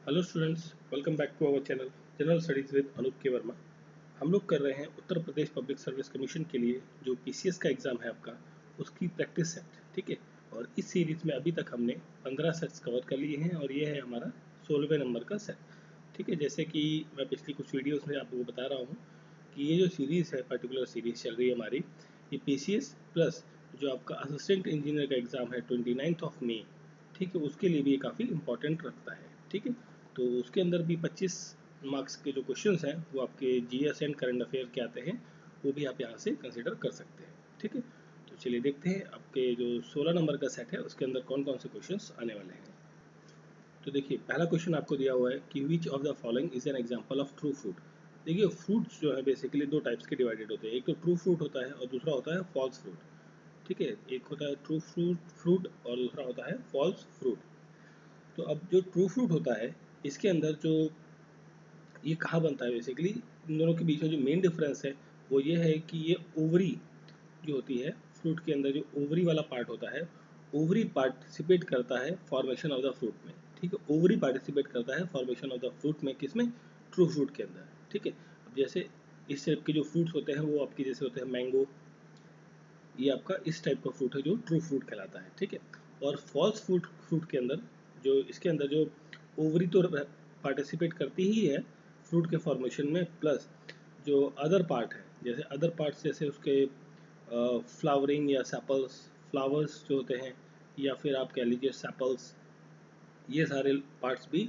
Hello students, welcome back to our channel general studies with Anoop K Verma. हम लोग कर रहे हैं Uttar Pradesh public service commission के लिए जो पीसीएस का एग्ज़ाम है आपका, उसकी प्रैक्टिस सेट। ठीक है। और इस सीरीज़ में अभी तक हमने 15 सेट्स कवर कर लिए हैं और ये है हमारा 16वें नंबर का सेट। ठीक है। जैसे कि मैं पिछली कुछ वीडियोज़ में आपको बता रहा हूँ कि ये जो सीरीज़ है, पर्टिकुलर सीरीज़ चल रही है हमारी, ये पीसीएस प्लस जो आपका असिस्टेंट इंजीनियर का एग्ज़ाम है 29 ऑफ मई, ठीक है, उसके लिए भी ये काफ़ी इंपॉर्टेंट रखता है। ठीक है। तो उसके अंदर भी 25 मार्क्स के जो क्वेश्चंस हैं वो आपके जीएस एंड करंट अफेयर के आते हैं, वो भी आप यहाँ से कंसिडर कर सकते हैं। ठीक है। तो चलिए देखते हैं आपके जो 16 नंबर का सेट है उसके अंदर कौन कौन से क्वेश्चंस आने वाले हैं। तो देखिए, पहला क्वेश्चन आपको दिया हुआ है कि विच of the following is an example of true fruit. देखिए, फ्रूट्स जो है बेसिकली दो टाइप्स के डिवाइडेड होते हैं, एक तो ट्रू फ्रूट होता है और दूसरा होता है फॉल्स फ्रूट। ठीक है। एक होता है ट्रू फ्रूट और दूसरा होता है फॉल्स फ्रूट। तो अब जो ट्रू फ्रूट होता है, इसके अंदर जो ये कहाँ बनता है, बेसिकली इन दोनों के बीच में जो मेन डिफरेंस है वो ये है कि ये ओवरी जो होती है, फ्रूट के अंदर जो ओवरी वाला पार्ट होता है, ओवरी पार्टिसिपेट करता है फॉर्मेशन ऑफ द फ्रूट में। ठीक है। ओवरी पार्टिसिपेट करता है फॉर्मेशन ऑफ द फ्रूट में, किसमें? ट्रू फ्रूट के अंदर। ठीक है। अब जैसे इस टाइप के जो फ्रूट्स होते हैं वो आपके जैसे होते हैं मैंगो, ये आपका इस टाइप का फ्रूट है जो ट्रू फ्रूट कहलाता है। ठीक है। और फॉल्स फ्रूट के अंदर जो इसके अंदर जो ओवरी तो पार्टिसिपेट करती ही है फ्रूट के फॉर्मेशन में, प्लस जो अदर पार्ट है, जैसे अदर पार्ट्स जैसे उसके फ्लावरिंग या सेपल्स, फ्लावर्स जो होते हैं, या फिर आप कह लीजिए सेपल्स, ये सारे पार्ट्स भी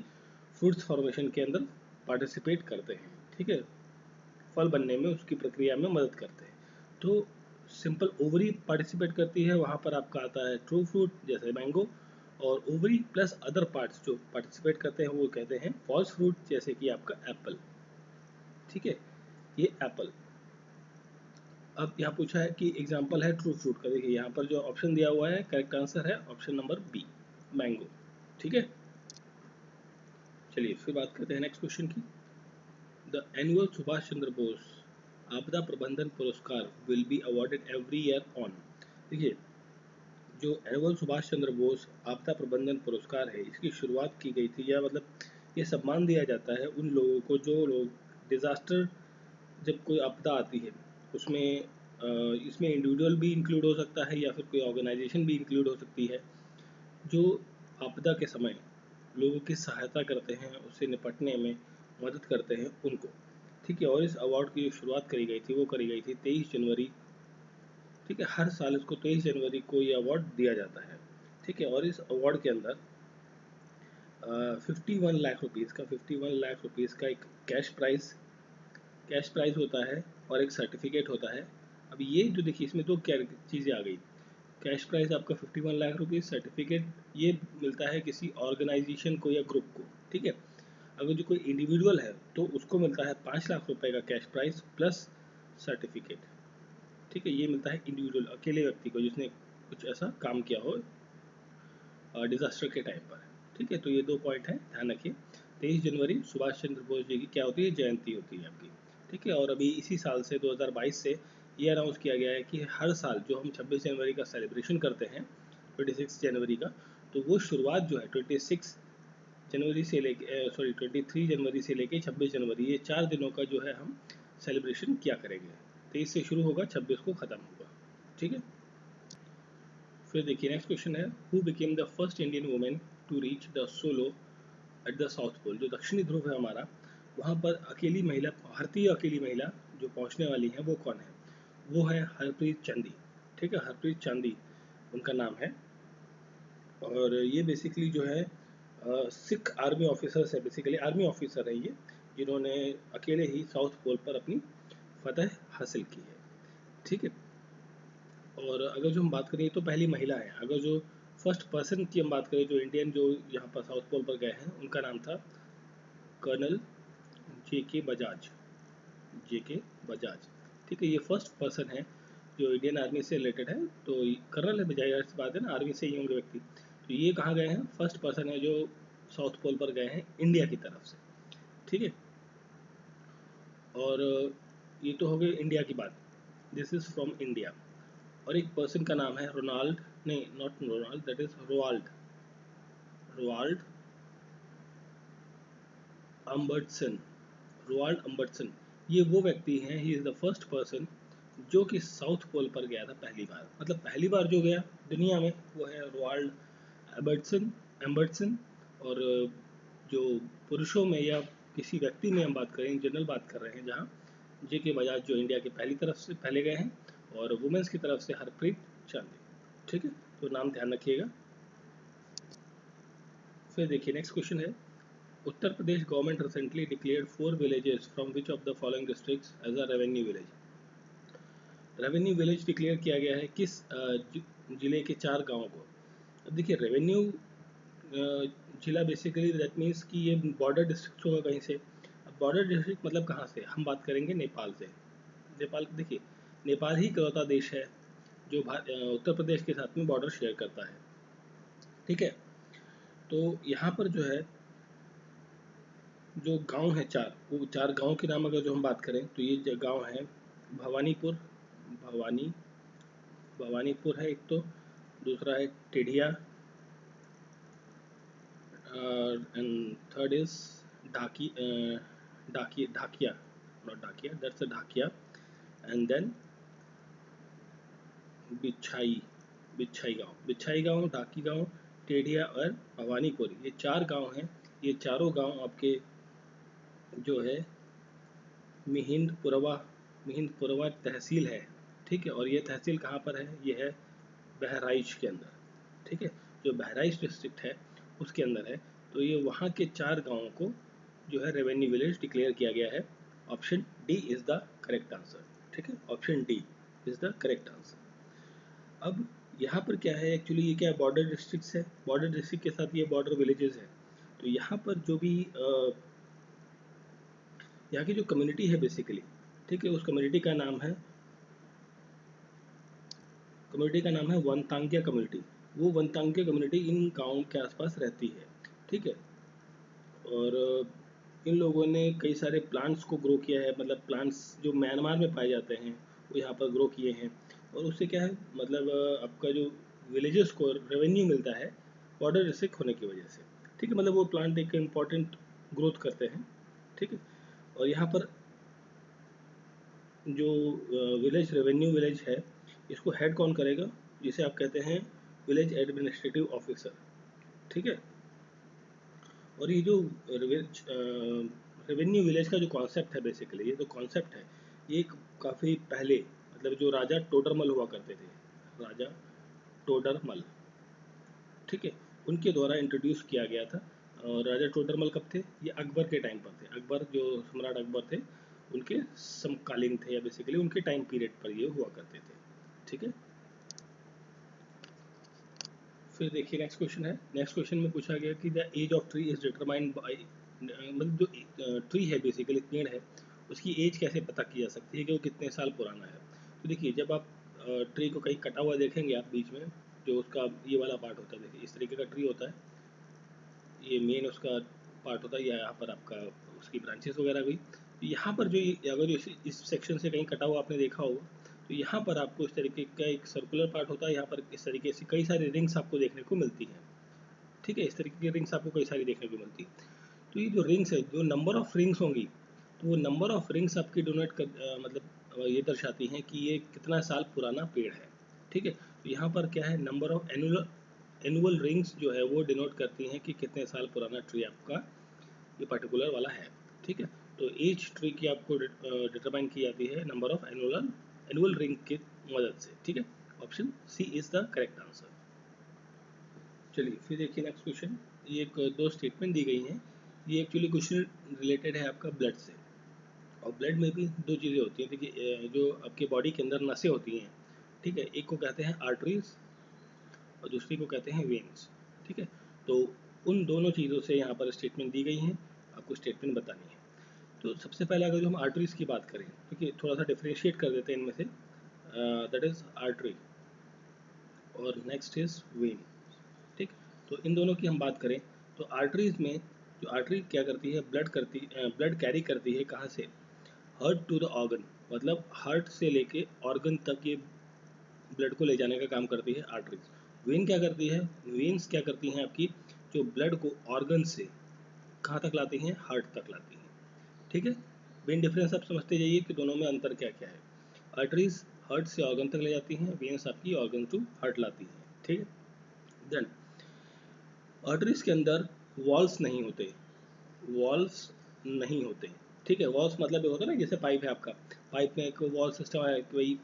फ्रूट्स फॉर्मेशन के अंदर पार्टिसिपेट करते हैं। ठीक है। फल बनने में उसकी प्रक्रिया में मदद करते हैं। तो सिंपल ओवरी पार्टिसिपेट करती है, वहाँ पर आपका आता है ट्रू फ्रूट जैसे मैंगो, और ओवरी प्लस अदर पार्ट्स जो पार्टिसिपेट करते हैं वो कहते हैं फॉल्स फ्रूट, जैसे कि आपका एप्पल। ठीक है। ये एप्पल। अब यहाँ पूछा है कि एग्जाम्पल है ट्रू फ्रूट का। देखिए यहाँ पर जो ऑप्शन दिया हुआ है, करेक्ट आंसर है ऑप्शन नंबर बी, मैंगो। ठीक है। चलिए फिर बात करते हैं नेक्स्ट क्वेश्चन की। द एनुअल सुभाष चंद्र बोस आपदा प्रबंधन पुरस्कार will be awarded every year on. देखिए, जो एनुअल सुभाष चंद्र बोस आपदा प्रबंधन पुरस्कार है, इसकी शुरुआत की गई थी, या मतलब ये सम्मान दिया जाता है उन लोगों को जो लोग डिज़ास्टर, जब कोई आपदा आती है उसमें इसमें इंडिविजुअल भी इंक्लूड हो सकता है या फिर कोई ऑर्गेनाइजेशन भी इंक्लूड हो सकती है, जो आपदा के समय लोगों की सहायता करते हैं, उससे निपटने में मदद करते हैं उनको। ठीक है। और इस अवार्ड की जो शुरुआत करी गई थी वो करी गई थी 23 जनवरी। ठीक है। हर साल इसको 23 जनवरी को ये अवार्ड दिया जाता है। ठीक है। और इस अवार्ड के अंदर 51 लाख रुपीज़ का एक कैश प्राइज़ होता है और एक सर्टिफिकेट होता है। अब ये जो देखिए, इसमें दो क्या चीज़ें आ गई, कैश प्राइज़ आपका 51 लाख रुपीज़, सर्टिफिकेट ये मिलता है किसी ऑर्गेनाइजेशन को या ग्रुप को। ठीक है। अगर जो कोई इंडिविजुअल है तो उसको मिलता है 5 लाख रुपए का कैश प्राइज़ प्लस सर्टिफिकेट। ठीक है। ये मिलता है इंडिविजुअल, अकेले व्यक्ति को जिसने कुछ ऐसा काम किया हो डिज़ास्टर के टाइम पर। ठीक है। तो ये दो पॉइंट हैं, ध्यान रखिए। 23 जनवरी सुभाष चंद्र बोस जी की क्या होती है, जयंती होती है आपकी। ठीक है। और अभी इसी साल से 2022 से ये अनाउंस किया गया है कि हर साल जो हम 26 जनवरी का सेलिब्रेशन करते हैं, 26 जनवरी का, तो वो शुरुआत जो है 26 जनवरी से लेके 23 जनवरी से लेके 26 जनवरी, ये 4 दिनों का जो है हम सेलिब्रेशन किया करेंगे। 23 से शुरू होगा, 26 को ख़त्म होगा। ठीक है। फिर देखिए नेक्स्ट क्वेश्चन है, who became the first Indian women to reach the solo at the south pole. जो दक्षिणी ध्रुव है हमारा, वहाँ पर अकेली महिला, भारतीय अकेली महिला जो पहुँचने वाली है वो कौन है? वो है हरप्रीत चांदी। ठीक है। हरप्रीत चांदी उनका नाम है। और ये बेसिकली जो है सिख आर्मी ऑफिसर्स है, बेसिकली आर्मी ऑफिसर है ये, जिन्होंने अकेले ही साउथ पोल पर अपनी फतह हासिल की है। ठीक है। और अगर जो हम बात करें, तो पहली महिला है। अगर जो फर्स्ट पर्सन की हम बात करें जो इंडियन जो यहाँ पर साउथ पोल पर गए हैं, उनका नाम था colonel JK Bajaj. JK Bajaj. ठीक है। ये फर्स्ट पर्सन है जो इंडियन आर्मी से रिलेटेड है। तो कर्नल है, बजाज से बात है ना, आर्मी से ही होंगे व्यक्ति। तो ये कहाँ गए हैं? फर्स्ट पर्सन है जो साउथ पोल पर गए हैं इंडिया की तरफ से। ठीक है। और ये तो हो गई इंडिया की बात, दिस इज़ फ्रॉम इंडिया। और एक पर्सन का नाम है रोनाल्ड, नहीं not Ronald, that is Roald. Roald Amundsen, Roald Amundsen, ये वो व्यक्ति हैं, he is the first person जो कि साउथ पोल पर गया था पहली बार, मतलब पहली बार जो गया दुनिया में वो है रोवाल्ड एबर्टसन एम्बर्टसन। और जो पुरुषों में या किसी व्यक्ति में हम बात करें, इन जनरल बात कर रहे हैं, जहाँ जे के बजाज जो इंडिया के पहली तरफ से पहले गए हैं, और वुमेंस की तरफ से हरप्रीत चांदी। ठीक है, तो नाम ध्यान रखिएगा। फिर देखिए नेक्स्ट क्वेश्चन है, Uttar Pradesh government recently declared 4 villages from which of the following districts as a revenue village. Revenue village declare किया गया है किस जिले के 4 गांवों को। अब देखिए रेवेन्यू जिला बेसिकली दैट मीन्स कि ये बॉर्डर डिस्ट्रिक्ट होगा कहीं से। अब बॉर्डर डिस्ट्रिक्ट मतलब कहाँ से, हम बात करेंगे नेपाल से। नेपाल, देखिए नेपाल ही इकलौता देश है जो उत्तर प्रदेश के साथ में बॉर्डर शेयर करता है। ठीक है, तो यहाँ पर जो है जो गांव है 4, वो 4 गांव के नाम अगर जो हम बात करें तो ये गांव है भवानीपुर, भवानीपुर है एक, तो दूसरा है टेढ़िया, and third is Dhaki Dhakiya, not Dhakiya, that's a Dhakiya, and then Bichhai गांव, ढाकी गांव, टेढ़िया और भवानीपुर, ये 4 गांव हैं। ये चारों गांव आपके जो है मिहिंदपुरवा तहसील है। ठीक है, और ये तहसील कहाँ पर है, ये है बहराइच के अंदर। ठीक है, जो बहराइच डिस्ट्रिक्ट है उसके अंदर है। तो ये वहाँ के 4 गांवों को जो है रेवेन्यू विलेज डिक्लेयर किया गया है। Option D is the correct answer. ठीक है, option D is the correct answer. अब यहाँ पर क्या है, एक्चुअली ये क्या है, बॉर्डर डिस्ट्रिक्ट्स है, बॉर्डर डिस्ट्रिक्ट के साथ ये बॉर्डर विलेजेस है। तो यहाँ पर जो भी यहाँ की जो कम्युनिटी है बेसिकली, ठीक है, उस कम्युनिटी का नाम है वनतांगिया कम्युनिटी। वो वनतांगिया कम्युनिटी इन गाँव के आसपास रहती है। ठीक है, और इन लोगों ने कई सारे प्लांट्स को ग्रो किया है, मतलब प्लांट्स जो म्यांमार में पाए जाते हैं वो यहाँ पर ग्रो किए हैं। और उससे क्या है, मतलब आपका जो विलेजेस को रेवेन्यू मिलता है बॉर्डर डिस्ट्रिक्ट होने की वजह से। ठीक है, मतलब वो प्लांट एक इम्पॉर्टेंट ग्रोथ करते हैं। ठीक है, और यहाँ पर जो विलेज रेवेन्यू विलेज है, इसको हेड कौन करेगा, जिसे आप कहते हैं विलेज एडमिनिस्ट्रेटिव ऑफिसर। ठीक है, और ये जो रेवेन्यू विलेज का जो कॉन्सेप्ट है बेसिकली, ये जो कॉन्सेप्ट है ये काफ़ी पहले, मतलब जो राजा टोडरमल हुआ करते थे, राजा टोडरमल, ठीक है, उनके द्वारा इंट्रोड्यूस किया गया था। और राजा टोडरमल कब थे, ये अकबर के टाइम पर थे। अकबर जो सम्राट अकबर थे उनके समकालीन थे, या बेसिकली उनके टाइम पीरियड पर ये हुआ करते थे। ठीक है, फिर देखिए नेक्स्ट क्वेश्चन है। नेक्स्ट क्वेश्चन में पूछा गया कि the age of tree is determined by, मतलब जो ट्री है बेसिकली पेड़ है, उसकी एज कैसे पता की जा सकती है कि वो कितने साल पुराना है। तो देखिए जब आप ट्री को कहीं कटा हुआ देखेंगे आप बीच में, जो उसका ये वाला पार्ट होता है, देखिए इस तरीके का ट्री होता है, ये मेन उसका पार्ट होता है, या यहाँ पर आपका उसकी ब्रांचेस वगैरह हुई। तो यहाँ पर जो अगर इस सेक्शन से कहीं कटा हुआ आपने देखा होगा, तो यहाँ पर आपको इस तरीके का एक सर्कुलर पार्ट होता है, यहाँ पर इस तरीके से कई सारी रिंग्स आपको देखने को मिलती हैं। ठीक है, इस तरीके की रिंग्स आपको कई सारी देखने को मिलती है। तो ये जो रिंग्स है, जो नंबर ऑफ रिंग्स होंगी, तो वो नंबर ऑफ रिंग्स आपकी डोनेट कर मतलब ये दर्शाती हैं कि ये कितना साल पुराना पेड़ है। ठीक है, तो यहाँ पर क्या है, नंबर ऑफ एनुअल रिंग्स जो है वो डिनोट करती हैं कि कितने साल पुराना ट्री आपका ये पर्टिकुलर वाला है। ठीक है, तो एज ट्री की आपको डिटरमाइन की जाती है नंबर ऑफ एनुअल रिंग की मदद से। ठीक है, option C is the correct answer. चलिए फिर देखिए नेक्स्ट क्वेश्चन। ये एक दो स्टेटमेंट दी गई हैं। ये एक्चुअली क्वेश्चन रिलेटेड है आपका ब्लड से। और ब्लड में भी दो चीज़ें होती हैं। देखिए जो आपके बॉडी के अंदर नसें होती हैं, ठीक है, एक को कहते हैं आर्टरीज और दूसरी को कहते हैं वेन्स। ठीक है, तो उन दोनों चीज़ों से यहाँ पर स्टेटमेंट दी गई हैं, आपको स्टेटमेंट बतानी है। तो सबसे पहले अगर जो हम आर्टरीज की बात करें, देखिए थोड़ा सा डिफ्रेंशिएट कर देते हैं इनमें से, दैट इज आर्टरी और नेक्स्ट इज वेन। ठीक, तो इन दोनों की हम बात करें तो आर्टरीज में जो आर्टरी क्या करती है, ब्लड कैरी करती है कहाँ से, हार्ट टू द ऑर्गन, मतलब हार्ट से लेके ऑर्गन तक ये ब्लड को ले जाने का काम करती है आर्टरीज। वेन क्या करती है, वेन्स क्या करती हैं आपकी, जो ब्लड को ऑर्गन से कहाँ तक लाती हैं, हार्ट तक लाती हैं। ठीक है, मेन डिफरेंस आप समझते जाइए कि दोनों में अंतर क्या क्या है। आर्टरीज हार्ट से ऑर्गन तक ले जाती हैं, वेन्स आपकी ऑर्गन टू हार्ट लाती हैं। ठीक है, देन आर्टरीज के अंदर वॉल्स नहीं होते, वॉल्स नहीं होते। ठीक है, वॉल्स मतलब ये होता है ना, जैसे पाइप है आपका, पाइप में एक वॉल सिस्टम है कि भाई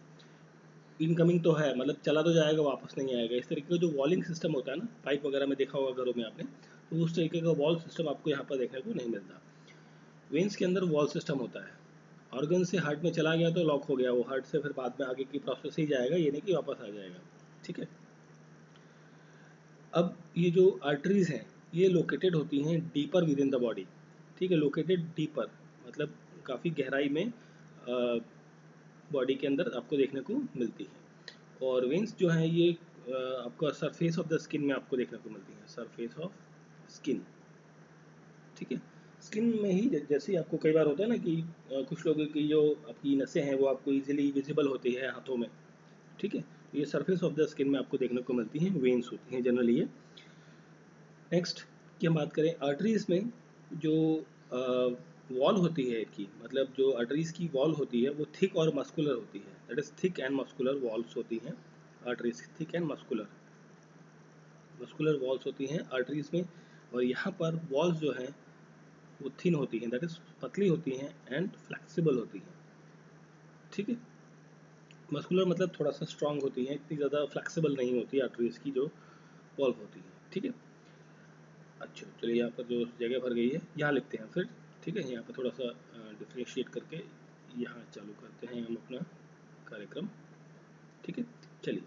इनकमिंग तो है, मतलब चला तो जाएगा वापस नहीं आएगा। इस तरीके का जो वॉलिंग सिस्टम होता है ना, पाइप वगैरह में देखा होगा घरों में आपने, तो उस तरीके का वॉल सिस्टम आपको यहाँ पर देखने को नहीं मिलता। वेन्स के अंदर वॉल सिस्टम होता है। ऑर्गन से हार्ट में चला गया तो लॉक हो गया, वो हार्ट से फिर बाद में आगे की प्रोसेस ही जाएगा, ये नहीं कि वापस आ जाएगा। ठीक है, अब ये जो आर्टरीज हैं ये लोकेटेड होती हैं deeper with in the body. ठीक है, लोकेटेड डीपर मतलब काफ़ी गहराई में बॉडी के अंदर आपको देखने को मिलती है। और वेन्स जो है ये आपका सरफेस ऑफ द स्किन में आपको देखने को मिलती है, सरफेस ऑफ स्किन। ठीक है, स्किन में ही जैसे आपको कई बार होता है ना कि कुछ लोगों की जो आपकी नसें हैं वो आपको इजीली विजिबल होती है हाथों में। ठीक है, तो ये सरफेस ऑफ द स्किन में आपको देखने को मिलती हैं, वेन्स होती हैं जनरली ये। नेक्स्ट की हम बात करें आर्टरीज में, जो वॉल होती है की, मतलब जो आर्टरीज की वॉल होती है वो थिक और मस्कुलर होती है, that is thick and muscular walls होती हैं arteries, thick and muscular, muscular walls होती हैं आर्टरीज में। और यहाँ पर वॉल्स जो हैं वो थिन होती हैं, दैट इज पतली होती हैं एंड फ्लेक्सिबल होती हैं। ठीक है, मस्कुलर मतलब थोड़ा सा स्ट्रांग होती हैं, इतनी ज़्यादा फ्लेक्सिबल नहीं होती आर्टरीज की जो वॉल्व होती है। ठीक है, अच्छा चलिए यहाँ पर जो जगह भर गई है यहाँ लिखते हैं फिर। ठीक है, यहाँ पर थोड़ा सा डिफ्रेंशिएट करके यहाँ चालू करते हैं हम अपना कार्यक्रम। ठीक है, चलिए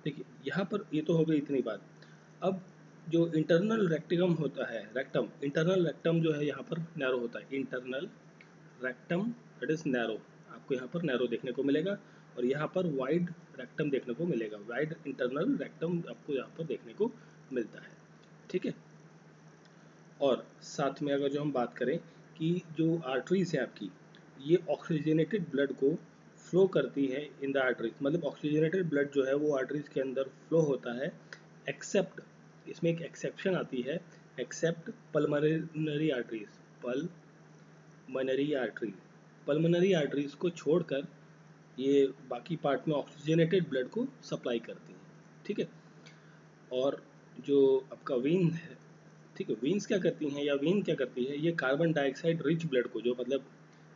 देखिए यहाँ पर ये तो हो गई इतनी बात। अब जो इंटरनल रेक्टम होता है, रेक्टम, इंटरनल रेक्टम जो है यहाँ पर नैरो होता है, internal rectum that is narrow, आपको यहाँ पर नैरो देखने को मिलेगा। और यहाँ पर वाइड रेक्टम देखने को मिलेगा, वाइड इंटरनल रेक्टम आपको यहाँ पर देखने को मिलता है। ठीक है, और साथ में अगर जो हम बात करें कि जो आर्टरीज है आपकी, ये ऑक्सीजनेटेड ब्लड को फ्लो करती है इन द आर्टरीज, मतलब ऑक्सीजनेटेड ब्लड जो है वो आर्टरीज के अंदर फ्लो होता है, एक्सेप्ट, इसमें एक एक्सेप्शन आती है, accept pulmonary arteries, pulmonary artery, pulmonary arteries को छोड़कर ये बाकी पार्ट में ऑक्सीजनेटेड ब्लड को सप्लाई करती हैं। ठीक है, और जो आपका वेन है, ठीक है, वेन्स क्या करती हैं या वेन क्या करती है, ये कार्बन डाइऑक्साइड रिच ब्लड को, जो मतलब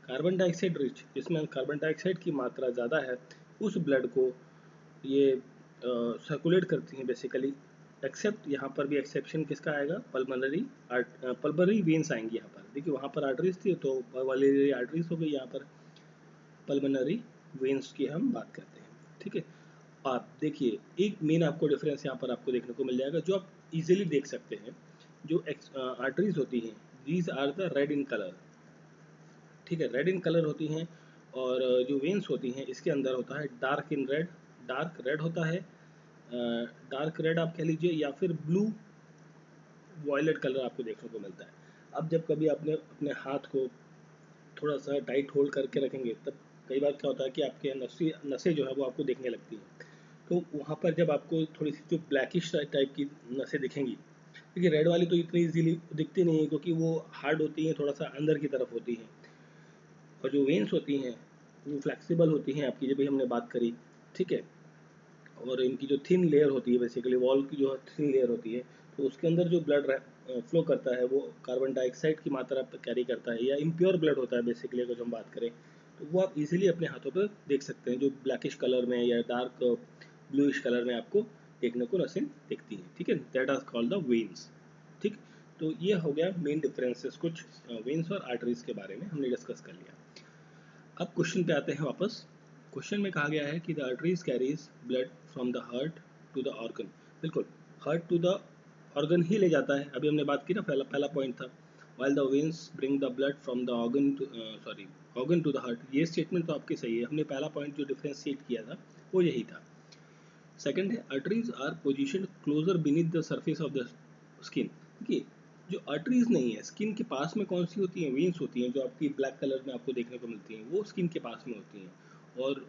कार्बन डाइऑक्साइड रिच, जिसमें कार्बन डाइऑक्साइड की मात्रा ज़्यादा है, उस ब्लड को ये सर्कुलेट करती हैं बेसिकली। एक्सेप्ट यहाँ पर भी एक्सेप्शन किसका आएगा, पल्मोनरी पल्मोनरी वेन्स आएंगी यहाँ पर। देखिए वहाँ पर आर्टरीज थी तो पल्मोनरी आर्टरीज हो गई, यहाँ पर पल्मोनरी वेन्स की हम बात करते हैं। ठीक है, आप देखिए एक मेन आपको डिफरेंस यहाँ पर आपको देखने को मिल जाएगा, जो आप इजीली देख सकते हैं। जो आर्टरीज होती हैं, these are the red in colour. ठीक है, रेड इन कलर होती हैं। और जो वेन्स होती हैं इसके अंदर होता है dark in red, dark red होता है, डार्क रेड आप कह लीजिए, या फिर ब्लू वॉयलेट कलर आपको देखने को मिलता है। अब जब कभी आपने अपने हाथ को थोड़ा सा टाइट होल्ड करके रखेंगे, तब कई बार क्या होता है कि आपके नसें जो है वो आपको दिखने लगती हैं। तो वहाँ पर जब आपको थोड़ी सी जो ब्लैकिश टाइप की नसें दिखेंगी, क्योंकि रेड वाली तो इतनी इजीली दिखती नहीं है क्योंकि वो हार्ड होती हैं, थोड़ा सा अंदर की तरफ होती हैं। और जो वेन्स होती हैं वो फ्लेक्सिबल होती हैं आपकी, जब भी हमने बात करी। ठीक है, और इनकी जो थिन लेयर होती है, बेसिकली वॉल की जो थिन लेयर होती है, तो उसके अंदर जो ब्लड फ्लो करता है वो कार्बन डाइऑक्साइड की मात्रा कैरी करता है, या इम्प्योर ब्लड होता है बेसिकली अगर हम बात करें, तो वो आप इजीली अपने हाथों पर देख सकते हैं, जो ब्लैकिश कलर में या डार्क ब्लूइश कलर में आपको देखने को नसें दिखती हैं। ठीक है, that are called the veins. ठीक, तो ये हो गया मेन डिफरेंसेस कुछ वेन्स और आर्टरीज के बारे में हमने डिस्कस कर लिया। अब क्वेश्चन पे आते हैं वापस। क्वेश्चन में कहा गया है कि the arteries carries blood from the heart to the organ. बिल्कुल, हार्ट टू द ऑर्गन ही ले जाता है, अभी हमने बात की ना, पहला पहला पॉइंट था। While the veins bring the blood from the organ to organ to the heart. ये स्टेटमेंट तो आपकी सही है, हमने पहला पॉइंट जो डिफ्रेंशिएट किया था वो यही था। सेकंड है arteries are position closer beneath the surface of the skin. देखिए जो आर्टरीज नहीं है, स्किन के पास में कौन सी होती हैं, वेन्स होती हैं, जो आपकी ब्लैक कलर में आपको देखने को मिलती हैं, वो स्किन के पास में होती हैं, और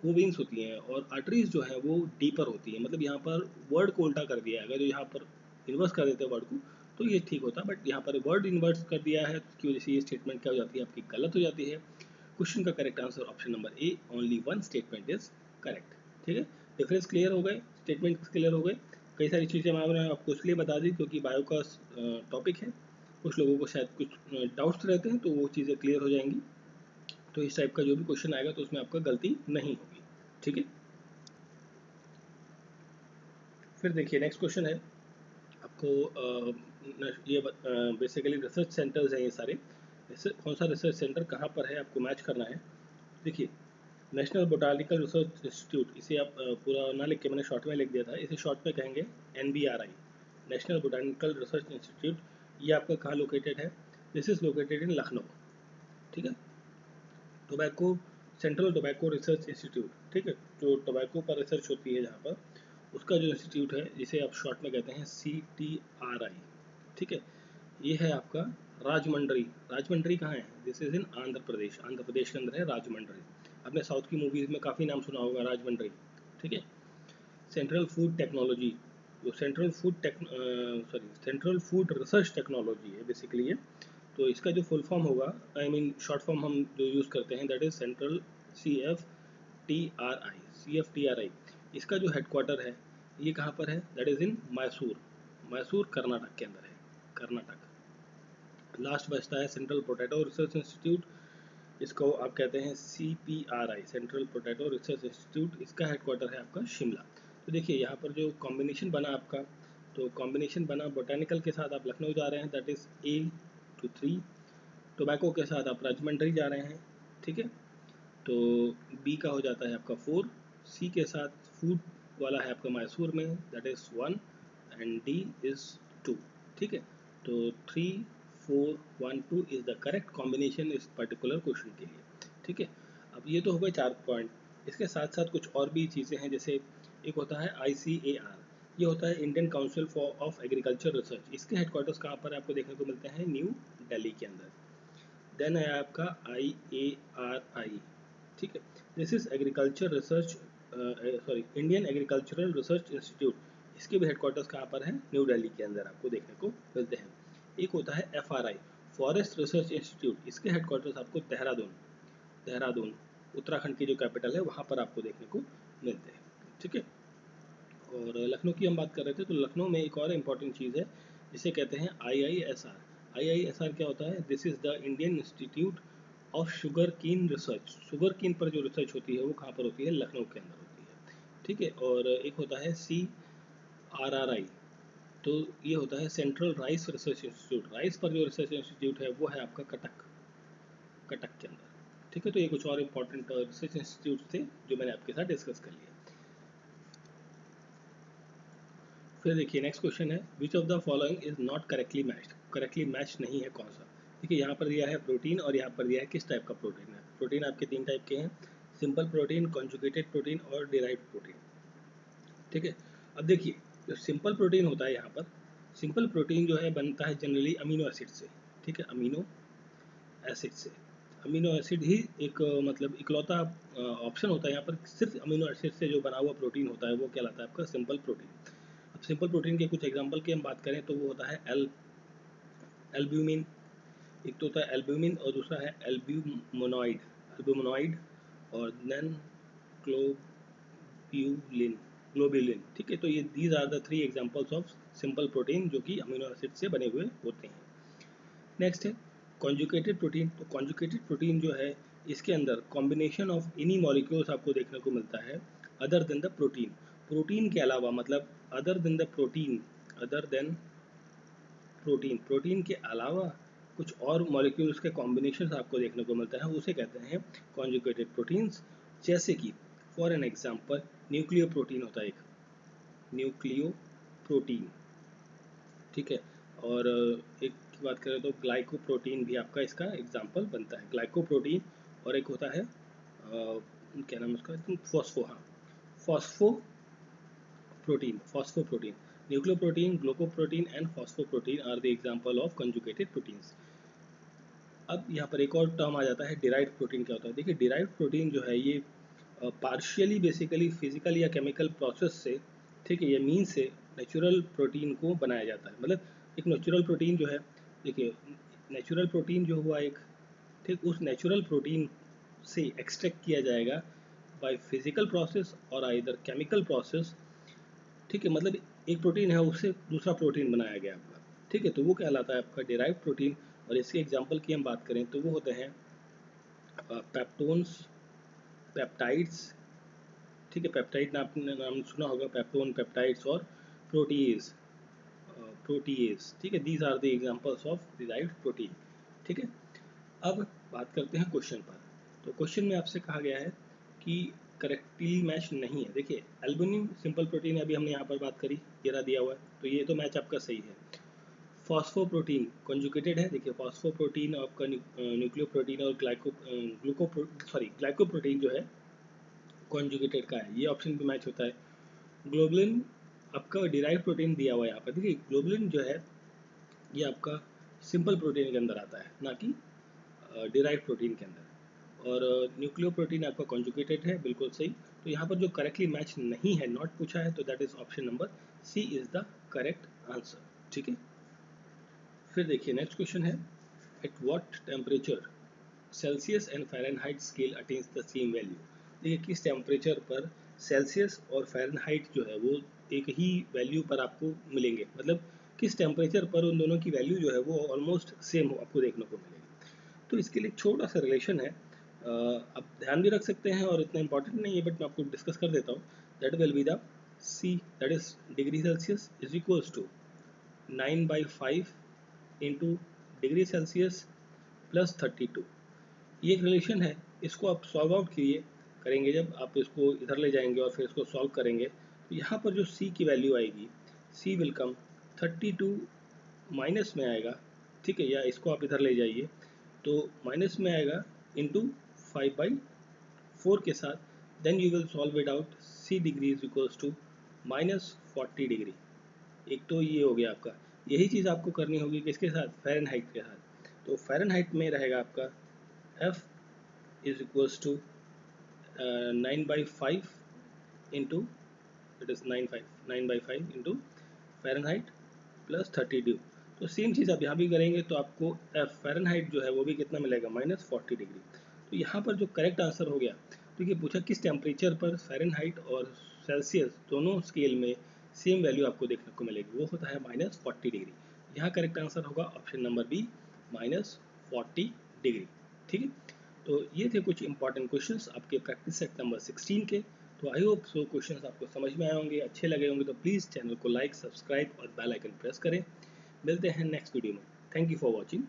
वो वेन्स होती हैं। और आर्टरीज जो है वो डीपर होती है, मतलब यहाँ पर वर्ड को उल्टा कर दिया है, अगर यहाँ पर इन्वर्स कर देते हैं वर्ड को, तो ये ठीक होता, बट यहाँ पर वर्ड इन्वर्स कर दिया है, उसकी वजह से ये स्टेटमेंट क्या हो जाती है आपकी, गलत हो जाती है। क्वेश्चन का correct answer option number A, only one statement is correct. ठीक है, डिफरेंस क्लियर हो गए, स्टेटमेंट क्लियर हो गए। कई सारी चीज़ें मैंने आपको इसलिए बता दी क्योंकि बायो का टॉपिक है, कुछ लोगों को शायद कुछ डाउट्स रहते हैं, तो वो चीज़ें क्लियर हो जाएंगी। तो इस टाइप का जो भी क्वेश्चन आएगा तो उसमें आपका गलती नहीं होगी। ठीक है, फिर देखिए नेक्स्ट क्वेश्चन है आपको, ये बेसिकली रिसर्च सेंटर्स हैं ये सारे। कौन सा रिसर्च सेंटर कहाँ पर है आपको मैच करना है। देखिए, नेशनल बोटानिकल रिसर्च इंस्टीट्यूट, इसे आप पूरा ना लिख के मैंने शॉर्ट में लिख दिया था, इसे शॉर्ट में कहेंगे NBRI, national botanical research institute. ये आपका कहाँ लोकेटेड है, this is located in Lucknow. ठीक है, tobacco, central tobacco research institute. ठीक है, जो टोबैको पर रिसर्च होती है जहाँ पर, उसका जो इंस्टीट्यूट है जिसे आप शॉर्ट में कहते हैं CTRI। ठीक है, ये है आपका राजमंड्री। राजमंड्री कहाँ है, this is in Andhra Pradesh, Andhra Pradesh के अंदर है राजमंड्री। आपने साउथ की मूवीज में काफ़ी नाम सुना होगा राजमंड्री। ठीक है, सेंट्रल फूड टेक्नोलॉजी, जो सेंट्रल फूड रिसर्च टेक्नोलॉजी है बेसिकली ये। तो इसका जो फुल फॉर्म होगा, आई मीन शॉर्ट फॉर्म हम जो यूज़ करते हैं, दैट इज सेंट्रल CFTRI। इसका जो हेडक्वार्टर है ये कहाँ पर है, that is in Mysore, Mysore Karnataka के अंदर है, कर्नाटक। लास्ट बचता है सेंट्रल पोटैटो रिसर्च इंस्टीट्यूट, इसको आप कहते हैं CPRI, central potato research institute. इसका हेडक्वार्टर है आपका शिमला। तो देखिए यहाँ पर जो कॉम्बिनेशन बना आपका, तो कॉम्बिनेशन बना बोटानिकल के साथ आप लखनऊ जा रहे हैं, that is A to 3। Tobacco के साथ आप राजमंड्री जा रहे हैं। ठीक है, तो B का हो जाता है आपका 4, C के साथ फूड वाला है आपका मैसूर में, that is 1, and D is 2। ठीक है, तो 3, 4, 1, 2 इज द करेक्ट कॉम्बिनेशन इस पर्टिकुलर क्वेश्चन के लिए। ठीक है, अब ये तो हो गए 4 पॉइंट। इसके साथ साथ कुछ और भी चीज़ें हैं, जैसे एक होता है ICAR, ये होता है Indian council for of agriculture research. इसके हेडक्वार्टर्स कहाँ पर आपको देखने को मिलते हैं, न्यू दिल्ली के अंदर। देन है आपका IARI। ठीक है, this is agriculture research, sorry, Indian agricultural research institute. इसके भी हेडक्वार्टर्स कहाँ पर हैं, न्यू दिल्ली के अंदर आपको देखने को मिलते हैं। एक होता है FRI, फॉरेस्ट रिसर्च इंस्टीट्यूट। इसके हेडक्वार्टर्स आपको देहरादून, देहरादून उत्तराखंड की जो कैपिटल है वहाँ पर आपको देखने को मिलते हैं। ठीक है, और लखनऊ की हम बात कर रहे थे, तो लखनऊ में एक और इम्पॉर्टेंट चीज़ है जिसे कहते हैं IISR। IISR क्या होता है, this is the Indian institute of sugar कीन रिसर्च। शुगर कीन पर जो रिसर्च होती है वो कहाँ पर होती है, लखनऊ के अंदर होती है। ठीक है, और एक होता है CRRI, तो ये होता है central rice research institute. Rice पर जो रिसर्च इंस्टीट्यूट है वो है आपका कटक, कटक के अंदर। ठीक है, तो ये कुछ और इम्पोर्टेंट रिसर्च इंस्टीट्यूट थे जो मैंने आपके साथ डिस्कस कर लिए। फिर देखिए नेक्स्ट क्वेश्चन है, विच of the following is not correctly matched. Correctly match नहीं है कौन सा। देखिए यहाँ पर दिया है प्रोटीन, और यहाँ पर दिया है किस टाइप का प्रोटीन है। प्रोटीन आपके 3 टाइप के हैं, सिंपल प्रोटीन, कॉन्जुगेटेड प्रोटीन और डिराइव्ड प्रोटीन। ठीक है, अब देखिए जो सिंपल प्रोटीन होता है यहाँ पर, सिंपल प्रोटीन जो है बनता है जनरली अमीनो एसिड से। ठीक है, अमीनो एसिड से। अमीनो एसिड ही एक मतलब इकलौता ऑप्शन होता है यहाँ पर, सिर्फ अमीनो एसिड से जो बना हुआ प्रोटीन होता है वो कहलाता है आपका सिंपल प्रोटीन। अब सिंपल प्रोटीन के कुछ एग्जांपल की हम बात करें तो वो होता है एल्ब्यूमिन। एक तो होता है एल्ब्यूमिन और दूसरा है एल्ब्यूमोनॉइड, एल्ब्यूमोनॉइड, और देन ग्लोब्यूलिन, ग्लोब्यूलिन। ठीक है, तो ये these are the 3 examples of simple protein जो कि अमीनो एसिड से बने हुए होते हैं। नेक्स्ट है कॉन्जुगेटेड प्रोटीन। तो कॉन्जुगेटेड प्रोटीन जो है इसके अंदर कॉम्बिनेशन ऑफ इनी मॉलिक्यूल्स आपको देखने को मिलता है other than the protein. Protein के अलावा, मतलब other than the protein, other than protein, protein के अलावा कुछ और मॉलिक्यूल्स के कॉम्बिनेशन आपको देखने को मिलता है, उसे कहते हैं कॉन्जुगेटेड प्रोटीन्स। जैसे कि for an example nucleo protein होता है एक, न्यूक्लियो प्रोटीन। ठीक है, और एक की बात करें तो ग्लाइकोप्रोटीन भी आपका इसका एग्जांपल बनता है, ग्लाइकोप्रोटीन। और एक होता है क्या नाम है उसका, फॉस्फो, हाँ, phospho protein, phosphoprotein. Nucleoprotein, glycoprotein and phosphoprotein are the example of conjugated proteins. अब यहाँ पर एक और टर्म आ जाता है डिराइव्ड प्रोटीन। क्या होता है, देखिए डिराइव्ड प्रोटीन जो है ये पार्शियली बेसिकली फिजिकल या केमिकल प्रोसेस से, ठीक है, ये मीन से नेचुरल प्रोटीन को बनाया जाता है। मतलब एक नेचुरल प्रोटीन जो है, देखिए नेचुरल प्रोटीन जो हुआ एक, ठीक, उस नेचुरल प्रोटीन से एक्सट्रैक्ट किया जाएगा बाय फिजिकल प्रोसेस और आइदर केमिकल प्रोसेस, ठीक है, मतलब एक प्रोटीन है उससे दूसरा प्रोटीन बनाया गया आपका, ठीक है, तो वो कहलाता है आपका डिराइव्ड प्रोटीन। और इसके एग्जांपल की हम बात करें तो वो होते हैं पेप्टोन्स, पेप्टाइड्स, ठीक है, पेप्टाइड ना आपने नाम सुना होगा, पेप्टोन, पेप्टाइड्स और प्रोटीज, प्रोटीएज, ठीक है, these are the examples of derived protein, ठीक है। अब बात करते हैं क्वेश्चन पर। तो क्वेश्चन में आपसे कहा गया है कि करेक्टली मैच नहीं है। देखिए एल्बुमिन सिंपल प्रोटीन अभी हमने यहाँ पर बात करी, ये रहा दिया हुआ है, तो ये तो मैच आपका सही है। फॉस्फोप्रोटीन कॉन्जुगेटेड है, देखिए फॉस्फोप्रोटीन आपका न्यूक्लियोप्रोटीन और ग्लाइकोप्रोटीन जो है कॉन्जुगेटेड का है, ये ऑप्शन भी मैच होता है। ग्लोबुलिन आपका डिराइव प्रोटीन दिया हुआ है यहाँ पर, देखिए ग्लोबुलिन जो है ये आपका सिंपल प्रोटीन के अंदर आता है, ना कि डिराइव प्रोटीन के अंदर। और न्यूक्लियो प्रोटीन आपका कॉन्जुगेटेड है, बिल्कुल सही। तो यहाँ पर जो करेक्टली मैच नहीं है, नॉट पूछा है, तो that is option number C is the correct answer, ठीक है। फिर देखिए नेक्स्ट क्वेश्चन है, at what temperature Celsius and Fahrenheit scale attains the same value. देखिए किस टेम्परेचर पर सेल्सियस और फ़ारेनहाइट जो है वो एक ही वैल्यू पर आपको मिलेंगे, मतलब किस टेम्परेचर पर उन दोनों की वैल्यू जो है वो ऑलमोस्ट सेम हो आपको देखने को मिलेगी। तो इसके लिए छोटा सा रिलेशन है, आप ध्यान भी रख सकते हैं और इतना इंपॉर्टेंट नहीं है, बट मैं आपको डिस्कस कर देता हूँ। That will be the C, that is degree Celsius is equals to 9/5 into degree Celsius plus 32। ये एक रिलेशन है, इसको आप सॉल्व आउट करेंगे, जब आप इसको इधर ले जाएंगे और फिर इसको सॉल्व करेंगे तो यहाँ पर जो c की वैल्यू आएगी, c विल कम 32 माइनस में आएगा, ठीक है, या इसको आप इधर ले जाइए तो माइनस में आएगा इंटू 5/4 के साथ, then you will solve it out, c degree is equals to -40 degree. एक तो ये हो गया आपका, यही चीज़ आपको करनी होगी किसके साथ, फ़ारेनहाइट के साथ। तो फ़ारेनहाइट में रहेगा आपका f is equals to 9/5 into, it is 9/5 into Fahrenheit plus 32। तो सेम चीज़ आप यहाँ भी करेंगे तो आपको f फ़ारेनहाइट जो है वो भी कितना मिलेगा, -40 डिग्री। तो यहाँ पर जो करेक्ट आंसर हो गया, तो ये पूछा किस टेम्परेचर पर फ़ारेनहाइट और सेल्सियस दोनों स्केल में सेम वैल्यू आपको देखने को मिलेगी, वो होता है -40 डिग्री। यहाँ करेक्ट आंसर होगा ऑप्शन नंबर बी, -40 डिग्री, ठीक है। तो ये थे कुछ इंपॉर्टेंट क्वेश्चंस आपके प्रैक्टिस सेट नंबर 16 के। तो आई होप सो क्वेश्चंस आपको समझ में आए होंगे, अच्छे लगे होंगे, तो प्लीज़ चैनल को लाइक, सब्सक्राइब और बेल आइकन प्रेस करें। मिलते हैं नेक्स्ट वीडियो में। Thank you for watching.